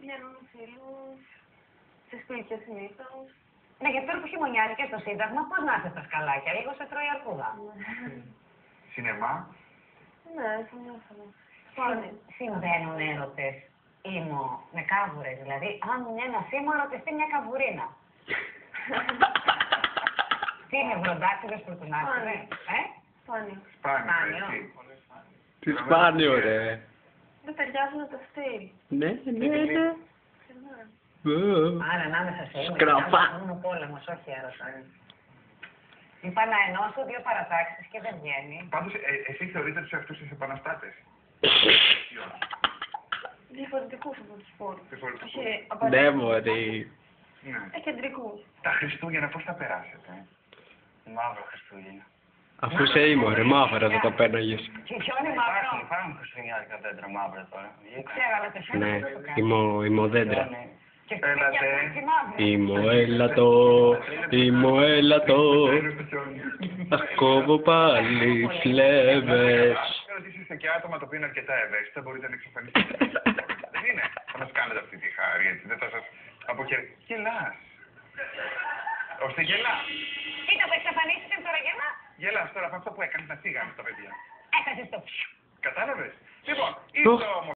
βγαίνουν φίλους, σε σπίτια συνήθως. Ναι, γιατί τώρα που χειμωνιάζει και στο Σύνταγμα, πώς να είσαι στα σκαλάκια, λίγο σε τρώει αρκούδα. Σινεμά. Ναι, συνήθως. Συμβαίνουν έρωτες ήμο με κάβουρες, δηλαδή αν ένας ήμο ερωτευτεί μια καβουρίνα. Τι είναι, βροντάξιδες, φουρτουνάξιδες, Σπάνιο. Σπάνιο. Τι σπάνιο, ρε. Δεν ταιριάζουν το στυλ. Ναι, ναι. Άρα ανάμεσα σε ήμο Σκραπά. είναι ο πόλεμος, όχι έρωτα. Είπα να ενώσω δύο παρατάξεις και δεν βγαίνει. Πάντως, εσύ θεωρείτε τους εαυτούς σας επαναστάτες. Διαφορετικούς από τους φόρους. Διαφορετικούς. Ναι, μωρή. Ναι. Κεντρικούς. Τα Χριστούγεννα πώς θα περάσετε? Μαύρο Χριστούγεννα. Αφού είσαι ήμο, ρε, μαύρα θα τα πέναγες. Και χιόνι μαύρο. Υπάρχουν χριστουγεννιάτικα δέντρα μαύρα τώρα. Ξέρω, αλλά το χιόνι Ναι, δεν το κάνει. ημοδέντρα. Και Έλατε. Ήμο έλατο. Αχ, κόβω πάλι φλέβες. Ξέρω ότι είστε και άτομα το οποίο είναι αρκετά ευαίσθητα, μπορείτε να εξαφανίσετε. Δεν είναι. Θα μας κάνετε αυτή τη χάρη, έτσι. Δεν θα σας αποχαιρετήσω. Γελάς. Ώστε γελά. Κοίτα, θα εξαφανίσεις τώρα γελά. Γελάς τώρα από αυτό που έκανες να φύγανε τα παιδιά. Έχασες το. Κατάλαβες. Λοιπόν, ήρθε όμως.